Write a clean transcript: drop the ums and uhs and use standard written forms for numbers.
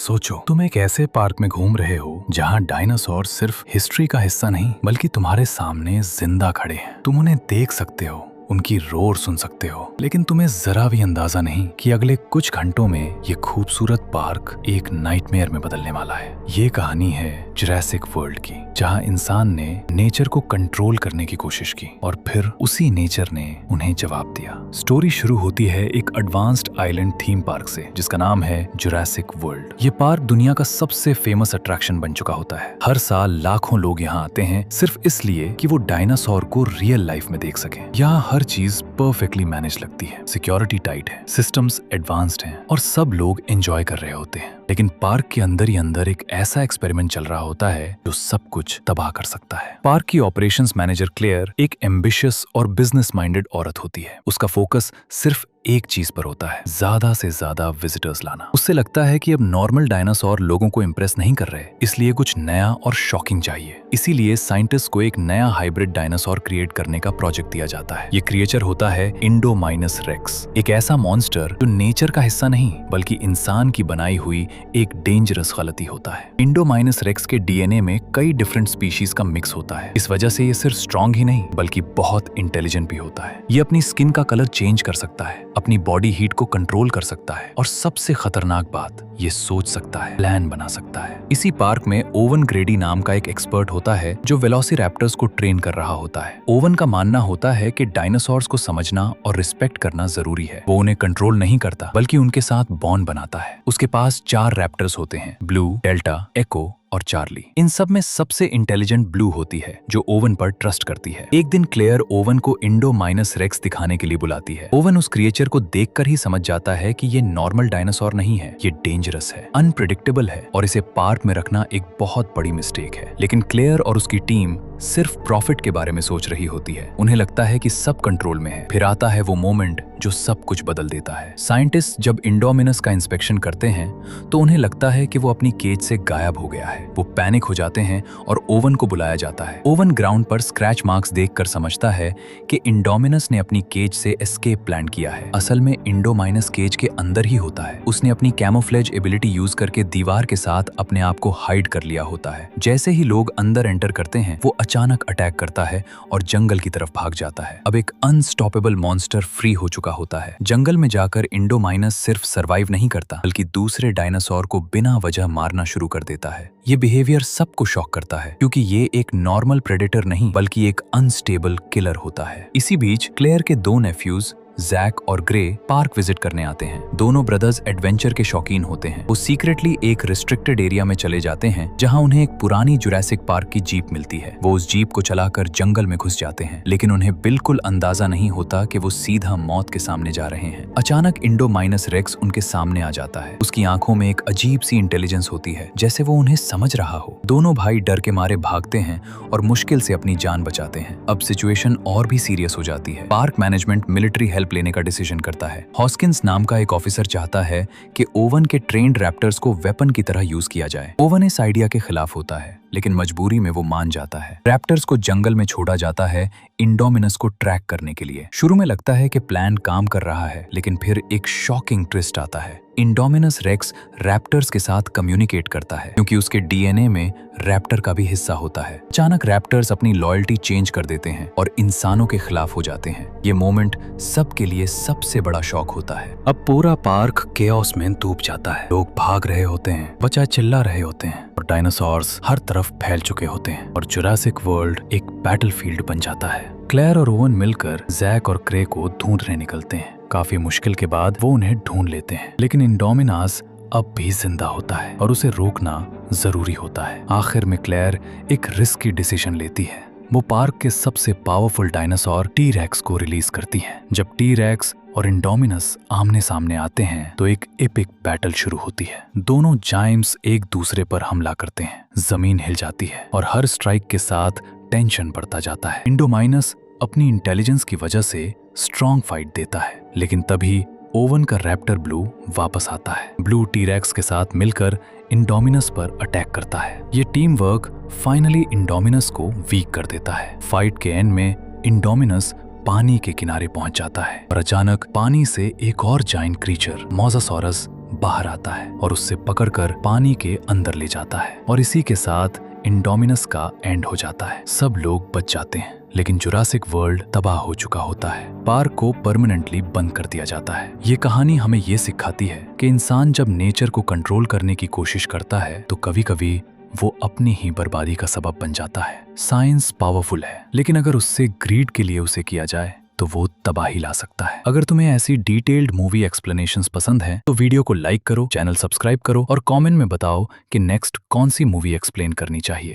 सोचो तुम एक ऐसे पार्क में घूम रहे हो जहाँ डायनासोर सिर्फ हिस्ट्री का हिस्सा नहीं बल्कि तुम्हारे सामने जिंदा खड़े हैं। तुम उन्हें देख सकते हो, उनकी रोर सुन सकते हो, लेकिन तुम्हें जरा भी अंदाजा नहीं कि अगले कुछ घंटों में ये खूबसूरत पार्क एक नाइटमेयर में बदलने वाला है। ये कहानी है जुरासिक वर्ल्ड की, जहाँ इंसान ने नेचर को कंट्रोल करने की कोशिश की और फिर उसी नेचर ने उन्हें जवाब दिया। स्टोरी शुरू होती है एक एडवांस्ड आइलैंड थीम पार्क से जिसका नाम है जुरासिक वर्ल्ड। ये पार्क दुनिया का सबसे फेमस अट्रैक्शन बन चुका होता है। हर साल लाखों लोग यहाँ आते हैं सिर्फ इसलिए कि वो डायनासोर को रियल लाइफ में देख सकें। यहाँ हर चीज परफेक्टली मैनेज लगती है, सिक्योरिटी टाइट है, सिस्टम्स एडवांस्ड हैं और सब लोग एंजॉय कर रहे होते हैं। लेकिन पार्क के अंदर ही अंदर एक ऐसा एक्सपेरिमेंट चल रहा होता है जो सब कुछ तबाह कर सकता है। पार्क की ऑपरेशंस मैनेजर क्लेयर एक एम्बिशियस और बिजनेस माइंडेड औरत होती है। उसका फोकस सिर्फ एक चीज पर होता है, ज्यादा से ज्यादा विजिटर्स लाना। उससे लगता है कि अब नॉर्मल डायनासोर लोगों को इम्प्रेस नहीं कर रहे, इसलिए कुछ नया और शॉकिंग चाहिए। इसीलिए साइंटिस्ट को एक नया हाइब्रिड डायनासोर क्रिएट करने का प्रोजेक्ट दिया जाता है। ये क्रिएचर होता है इंडोमाइनस रेक्स, एक ऐसा मॉन्स्टर जो नेचर का हिस्सा नहीं बल्कि इंसान की बनाई हुई एक डेंजरस गलती होता है। इंडोमाइनस रेक्स के डीएनए में कई डिफरेंट स्पीशीज का मिक्स होता है। इस वजह से ये सिर्फ स्ट्रॉन्ग ही नहीं बल्कि बहुत इंटेलिजेंट भी होता है। ये अपनी स्किन का कलर चेंज कर सकता है, अपनी बॉडी हीट को कंट्रोल कर सकता है और सबसे खतरनाक बात, ये सोच सकता है, प्लान बना सकता है। इसी पार्क में ओवन ग्रेडी नाम का एक एक्सपर्ट होता है जो वेलोसिरैप्टर्स को ट्रेन कर रहा होता है। ओवन का मानना होता है कि डायनासोर्स को समझना और रिस्पेक्ट करना जरूरी है। वो उन्हें कंट्रोल नहीं करता बल्कि उनके साथ बॉन्ड बनाता है। उसके पास 4 रैप्टर्स होते हैं, ब्लू, डेल्टा, एको और चार्ली। इन सब में सबसे इंटेलिजेंट ब्लू होती है जो ओवन पर ट्रस्ट करती है। एक दिन क्लेयर ओवन को इंडोमाइनस रेक्स दिखाने के लिए बुलाती है। ओवन उस क्रिएचर को देखकर ही समझ जाता है कि ये नॉर्मल डायनासोर नहीं है, ये डेंजरस है, अनप्रेडिक्टेबल है और इसे पार्क में रखना एक बहुत बड़ी मिस्टेक है। लेकिन क्लेयर और उसकी टीम सिर्फ प्रॉफिट के बारे में सोच रही होती है। उन्हें लगता है कि सब कंट्रोल में है। फिर आता है वो मोमेंट जो सब कुछ बदल देता है। साइंटिस्ट जब इंडोमिनस का इंस्पेक्शन करते हैं तो उन्हें लगता है कि वो अपनी केज से गायब हो गया है। वो पैनिक हो जाते हैं और ओवन को बुलाया जाता है। ओवन ग्राउंड पर स्क्रैच मार्क्स देखकर समझता है कि इंडोमिनस ने अपनी केज से एस्केप प्लान किया है। असल में इंडोमाइनस केज के अंदर ही होता है। उसने अपनी कैमोफ्लेज एबिलिटी यूज करके दीवार के साथ अपने आप को हाइड कर लिया होता है। जैसे ही लोग अंदर एंटर करते हैं वो अचानक अटैक करता है और जंगल की तरफ भाग जाता है। अब एक अनस्टॉपेबल मॉन्स्टर फ्री हो चुका होता है। जंगल में जाकर इंडोमाइनस सिर्फ सर्वाइव नहीं करता बल्कि दूसरे डायनासोर को बिना वजह मारना शुरू कर देता है। ये बिहेवियर सबको शॉक करता है क्योंकि ये एक नॉर्मल प्रेडेटर नहीं बल्कि एक अनस्टेबल किलर होता है। इसी बीच क्लेयर के 2 नेफ्यूज जैक और ग्रे पार्क विजिट करने आते हैं। दोनों ब्रदर्स एडवेंचर के शौकीन होते हैं। वो सीक्रेटली एक रिस्ट्रिक्टेड एरिया में चले जाते हैं जहां उन्हें एक पुरानी जुरासिक पार्क की जीप मिलती है। वो उस जीप को चलाकर जंगल में घुस जाते हैं, लेकिन उन्हें बिल्कुल अंदाजा नहीं होता कि वो सीधा मौत के सामने जा रहे हैं। अचानक इंडोमाइनस रेक्स उनके सामने आ जाता है। उसकी आंखों में एक अजीब सी इंटेलिजेंस होती है, जैसे वो उन्हें समझ रहा हो। दोनों भाई डर के मारे भागते हैं और मुश्किल से अपनी जान बचाते हैं। अब सिचुएशन और भी सीरियस हो जाती है। पार्क मैनेजमेंट मिलिट्री हेल्प लेने का डिसीजन करता है। हॉस्किंस नाम का एक ऑफिसर चाहता है कि ओवन के ट्रेन्ड रैप्टर्स को वेपन की तरह यूज किया जाए। ओवन इस आइडिया के खिलाफ होता है, लेकिन मजबूरी में वो मान जाता है। रैप्टर्स को जंगल में छोड़ा जाता है इंडोमिनस को ट्रैक करने के लिए। शुरू में लगता है कि प्लान काम कर रहा है, लेकिन फिर एक शॉकिंग ट्विस्ट आता है। इंडोमिनस रेक्स रैप्टर्स के साथ कम्युनिकेट करता है क्योंकि उसके डीएनए में रैप्टर का भी हिस्सा होता है। अचानक रैप्टर्स अपनी लॉयल्टी चेंज कर देते हैं और इंसानों के खिलाफ हो जाते हैं। ये मोमेंट सबके लिए सबसे बड़ा शॉक होता है। अब पूरा पार्क केओस में डूब जाता है। लोग भाग रहे होते हैं, बच्चे चिल्ला रहे होते हैं और डायनासोर्स हर तरफ फैल चुके होते हैं और जुरासिक वर्ल्ड एक बैटलफील्ड बन जाता है। क्लेयर और ओवन मिलकर जैक और क्रे को ढूंढने निकलते हैं। काफी मुश्किल के बाद वो उन्हें ढूंढ लेते हैं, लेकिन इंडोमिनस अब भी जिंदा होता है और उसे रोकना जरूरी होता है। आखिर में क्लेयर एक रिस्की डिसीजन लेती है। वो पार्क के सबसे पावरफुल डायनासोर टी-रेक्स को रिलीज करती है। जब टी-रेक्स और इंडोमिनस आमने सामने आते हैं तो एक एपिक बैटल शुरू होती है। दोनों जायंट्स एक दूसरे पर हमला करते हैं। जमीन हिल जाती है और हर स्ट्राइक के साथ टेंशन बढ़ता जाता है। इंडोमाइनस अपनी इंटेलिजेंस की वजह से स्ट्रॉन्ग फाइट देता है, लेकिन तभी ओवन का रैप्टर ब्लू वापस आता है। ब्लू टी-रेक्स के साथ मिलकर इंडोमिनस पर अटैक करता है। ये टीम वर्क फाइनली इंडोमिनस को वीक कर देता है। फाइट के एंड में इंडोमिनस पानी के किनारे पहुंच जाता है और अचानक पानी से एक और जायंट क्रीचर मोसासॉरस बाहर आता है और उससे पकड़कर पानी के अंदर ले जाता है और इसी के साथ इंडोमिनस का एंड हो जाता है। सब लोग बच जाते हैं लेकिन जुरासिक वर्ल्ड तबाह हो चुका होता है। पार्क को परमानेंटली बंद कर दिया जाता है। ये कहानी हमें ये सिखाती है कि इंसान जब नेचर को कंट्रोल करने की कोशिश करता है तो कभी कभी वो अपनी ही बर्बादी का सबब बन जाता है। साइंस पावरफुल है लेकिन अगर उससे ग्रीड के लिए उसे किया जाए तो वो तबाही ला सकता है। अगर तुम्हें ऐसी डिटेल्ड मूवी एक्सप्लेनेशंस पसंद है तो वीडियो को लाइक करो, चैनल सब्सक्राइब करो और कमेंट में बताओ कि नेक्स्ट कौन सी मूवी एक्सप्लेन करनी चाहिए।